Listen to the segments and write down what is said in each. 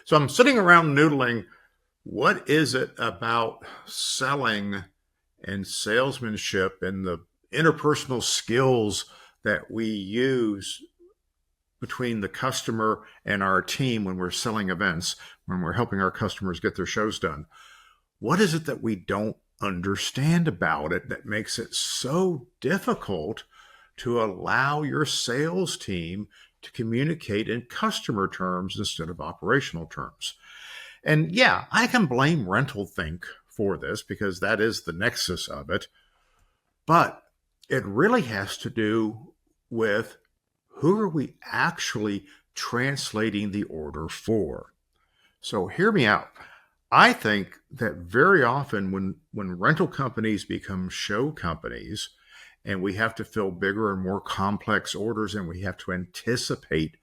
So I'm sitting around noodling. What is it about selling and salesmanship and the interpersonal skills that we use between the customer and our team when we're selling events, when we're helping our customers get their shows done? What is it that we don't understand about it that makes it so difficult to allow your sales team to communicate in customer terms instead of operational terms? And yeah, I can blame Rental Think for this because that is the nexus of it. But it really has to do with who are we actually translating the order for? So hear me out. I think that very often when rental companies become show companies and we have to fill bigger and more complex orders and we have to anticipate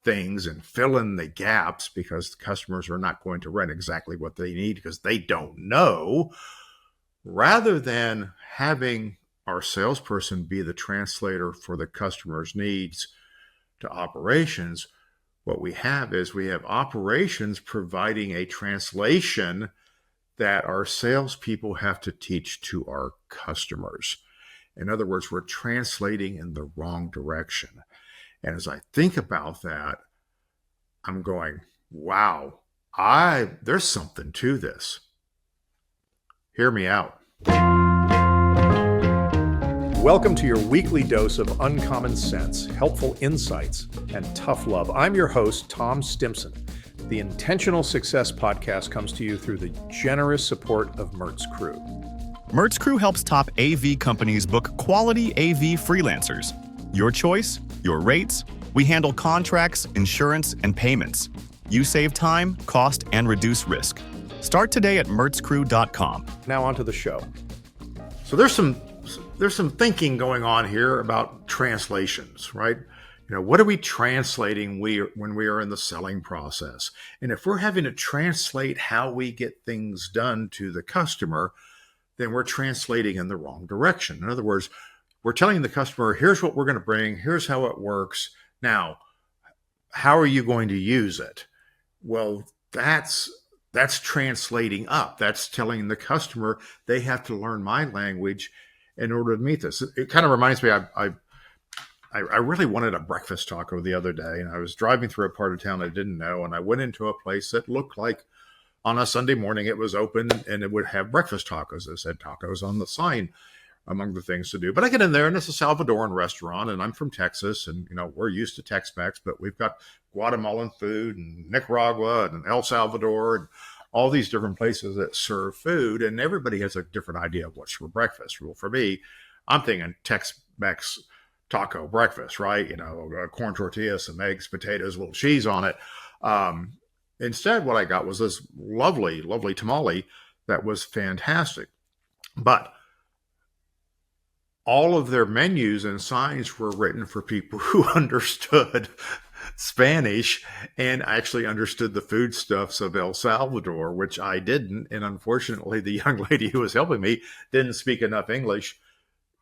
things and fill in the gaps because the customers are not going to rent exactly what they need because they don't know, rather than having our salesperson be the translator for the customer's needs to operations, what we have is we have operations providing a translation that our salespeople have to teach to our customers. In other words, we're translating in the wrong direction. And as I think about that, I'm going, wow, there's something to this. Hear me out. Welcome to your weekly dose of uncommon sense, helpful insights, and tough love. I'm your host, Tom Stimson. The Intentional Success Podcast comes to you through the generous support of Mertz Crew. Mertz Crew helps top AV companies book quality AV freelancers. Your choice, your rates. We handle contracts, insurance, and payments. You save time, cost, and reduce risk. Start today at mertzcrew.com. Now on to the show. So there's some thinking going on here about translations, right? What are we translating when we are in the selling process? And if we're having to translate how we get things done to the customer, then we're translating in the wrong direction. In other words, we're telling the customer, here's what we're going to bring, here's how it works. Now, how are you going to use it? Well, that's translating up. That's telling the customer they have to learn my language in order to meet this. It kind of reminds me, I really wanted a breakfast taco the other day, and I was driving through a part of town I didn't know, and I went into a place that looked like on a Sunday morning it was open and it would have breakfast tacos. It said tacos on the sign among the things to do. But I get in there and it's a Salvadoran restaurant, and I'm from Texas, and we're used to Tex-Mex, but we've got Guatemalan food and Nicaragua and El Salvador and all these different places that serve food, and everybody has a different idea of what's for breakfast. Well, for me, I'm thinking Tex-Mex taco breakfast, right? Corn tortillas, some eggs, potatoes, a little cheese on it. Instead, what I got was this lovely, lovely tamale that was fantastic. But all of their menus and signs were written for people who understood Spanish and actually understood the foodstuffs of El Salvador, which I didn't. And unfortunately, the young lady who was helping me didn't speak enough English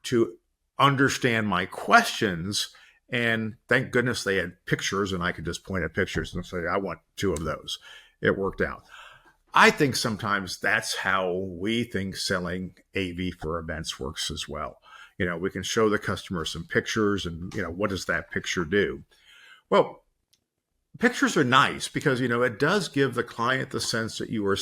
to understand my questions. And thank goodness they had pictures, and I could just point at pictures and say, I want 2 of those. It worked out. I think sometimes that's how we think selling AV for events works as well. We can show the customer some pictures and, what does that picture do? Well, pictures are nice because, it does give the client the sense that you are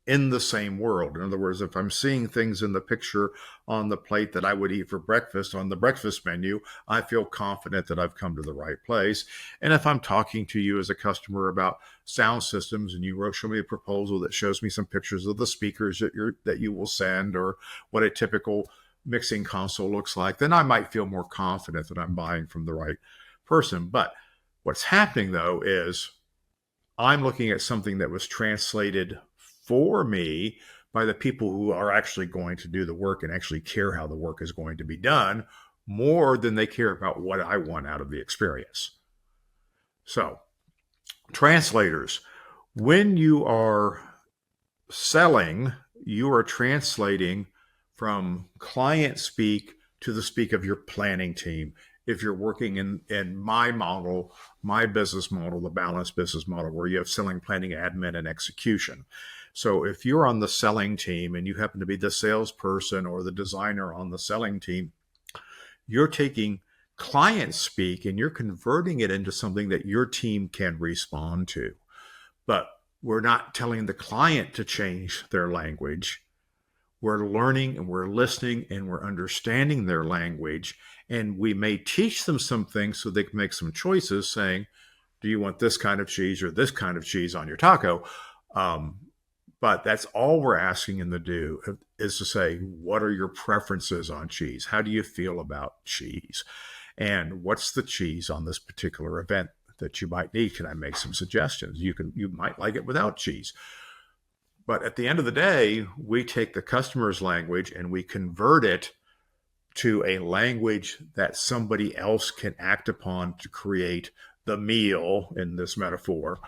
in the same world. In other words, if I'm seeing things in the picture on the plate that I would eat for breakfast on the breakfast menu, I feel confident that I've come to the right place. And if I'm talking to you as a customer about sound systems and you show me a proposal that shows me some pictures of the speakers that you will send or what a typical mixing console looks like, then I might feel more confident that I'm buying from the right person. But what's happening, though, is I'm looking at something that was translated for me by the people who are actually going to do the work and actually care how the work is going to be done more than they care about what I want out of the experience. So, translators, when you are selling, you are translating from client speak to the speak of your planning team, if you're working in my model, my business model, the balanced business model, where you have selling, planning, admin, and execution. So if you're on the selling team and you happen to be the salesperson or the designer on the selling team, you're taking client speak and you're converting it into something that your team can respond to. But we're not telling the client to change their language. We're learning and we're listening and we're understanding their language. And we may teach them some things so they can make some choices saying, do you want this kind of cheese or this kind of cheese on your taco? But that's all we're asking them to do is to say, what are your preferences on cheese? How do you feel about cheese? And what's the cheese on this particular event that you might need? Can I make some suggestions? You might like it without cheese. But at the end of the day, we take the customer's language and we convert it to a language that somebody else can act upon to create the meal, in this metaphor,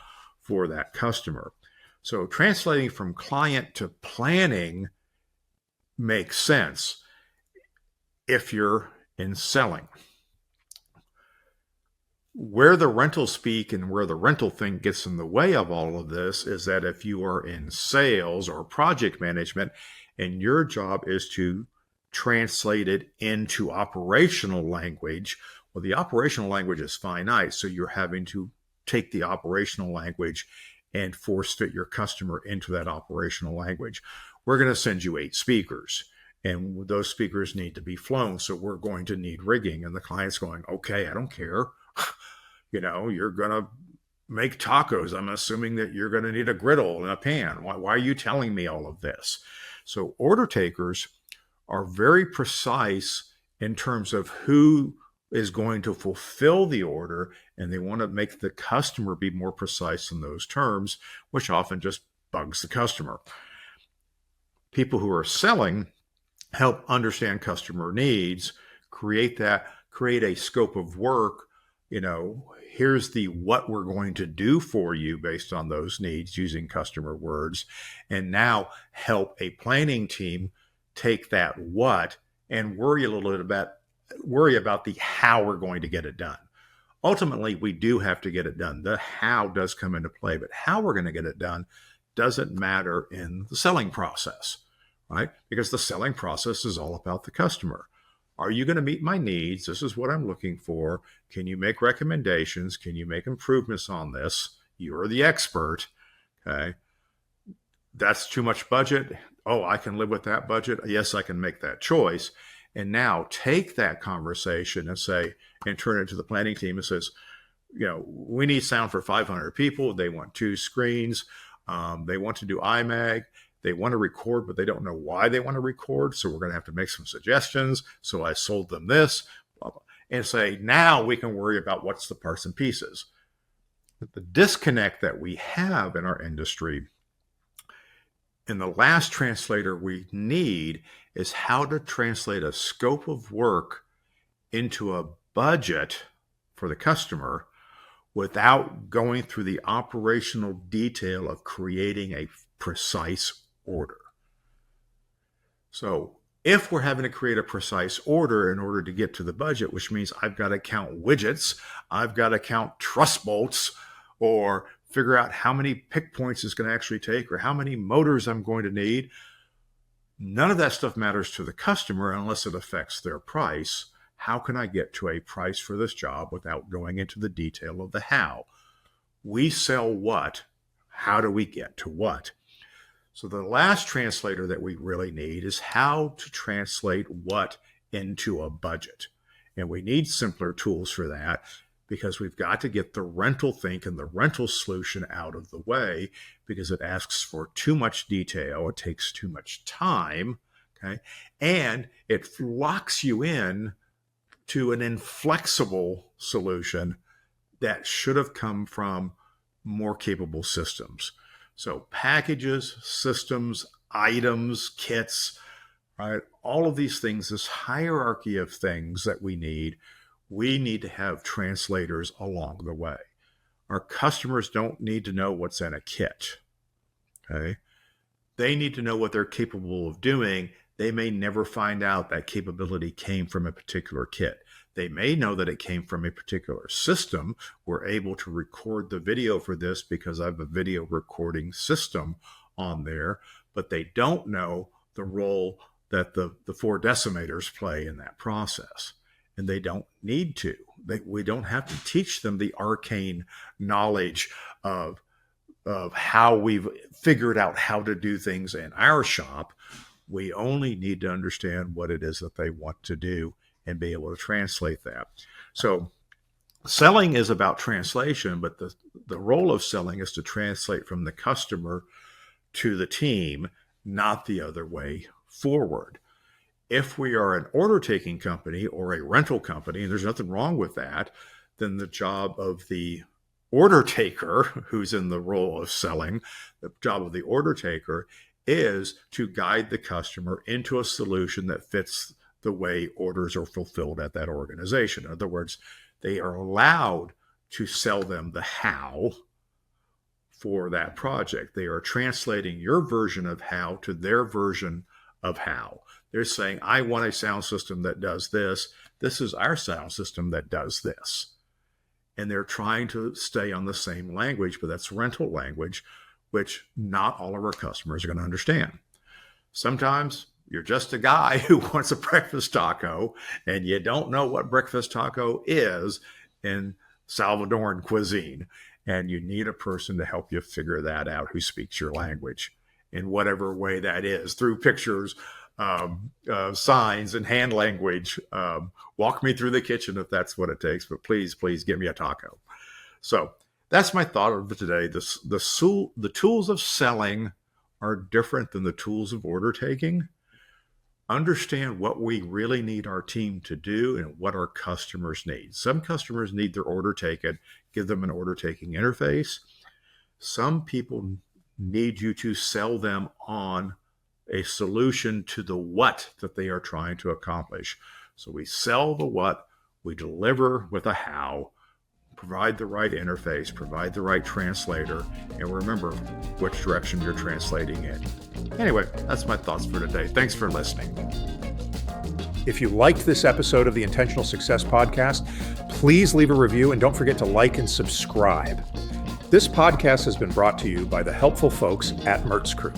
for that customer. So translating from client to planning makes sense if you're in selling. Where the rental speak and where the rental thing gets in the way of all of this is that if you are in sales or project management and your job is to translate it into operational language, well, the operational language is finite, so you're having to take the operational language and force fit your customer into that operational language. We're going to send you 8 speakers, and those speakers need to be flown, so we're going to need rigging. And the client's going, okay, I don't care. You're going to make tacos. I'm assuming that you're going to need a griddle and a pan. Why are you telling me all of this? So order takers are very precise in terms of who is going to fulfill the order, and they want to make the customer be more precise in those terms, which often just bugs the customer. People who are selling help understand customer needs, create a scope of work. Here's the what we're going to do for you based on those needs using customer words, and now help a planning team take that what and worry about the how we're going to get it done. Ultimately, we do have to get it done. The how does come into play, but how we're going to get it done doesn't matter in the selling process, right? Because the selling process is all about the customer. Are you going to meet my needs? This is what I'm looking for. Can you make recommendations? Can you make improvements on this? You're the expert. Okay. That's too much budget. Oh, I can live with that budget. Yes, I can make that choice. And now take that conversation and turn it to the planning team and says, we need sound for 500 people. They want 2 screens. They want to do IMAG. They want to record, but they don't know why they want to record. So we're going to have to make some suggestions. So I sold them this, blah, blah, and say, now we can worry about what's the parts and pieces. But the disconnect that we have in our industry, and the last translator we need, is how to translate a scope of work into a budget for the customer without going through the operational detail of creating a precise order. So if we're having to create a precise order in order to get to the budget, which means I've got to count widgets, I've got to count truss bolts, or figure out how many pick points it's going to actually take, or how many motors I'm going to need, none of that stuff matters to the customer unless it affects their price. How can I get to a price for this job without going into the detail of the how? We sell what? How do we get to what? So the last translator that we really need is how to translate what into a budget. And we need simpler tools for that, because we've got to get the rental think and the rental solution out of the way, because it asks for too much detail. It takes too much time. Okay. And it locks you in to an inflexible solution that should have come from more capable systems. So packages, systems, items, kits, right? All of these things, this hierarchy of things that we need to have translators along the way. Our customers don't need to know what's in a kit. Okay. They need to know what they're capable of doing. They may never find out that capability came from a particular kit. They may know that it came from a particular system. We're able to record the video for this because I have a video recording system on there, but they don't know the role that the 4 decimators play in that process. And they don't need to. We don't have to teach them the arcane knowledge of how we've figured out how to do things in our shop. We only need to understand what it is that they want to do and be able to translate that. So selling is about translation, but the role of selling is to translate from the customer to the team, not the other way forward. If we are an order-taking company or a rental company, and there's nothing wrong with that, then the job of the order taker, who's in the role of selling, the job of the order taker is to guide the customer into a solution that fits the way orders are fulfilled at that organization. In other words, they are allowed to sell them the how for that project. They are translating your version of how to their version of how. They're saying, I want a sound system that does this. This is our sound system that does this. And they're trying to stay on the same language, but that's rental language, which not all of our customers are going to understand. Sometimes you're just a guy who wants a breakfast taco and you don't know what breakfast taco is in Salvadoran cuisine. And you need a person to help you figure that out who speaks your language in whatever way that is, through pictures, signs, and hand language. Walk me through the kitchen if that's what it takes, but please give me a taco. So that's my thought of today. The tools of selling are different than the tools of order taking. Understand what we really need our team to do and what our customers need. Some customers need their order taken. Give them an order taking interface. Some people need you to sell them on a solution to the what that they are trying to accomplish. So we sell the what, we deliver with a how, provide the right interface, provide the right translator, and remember which direction you're translating in. Anyway, that's my thoughts for today. Thanks for listening. If you liked this episode of the Intentional Success Podcast, please leave a review and don't forget to like and subscribe. This podcast has been brought to you by the helpful folks at Mertz Crew.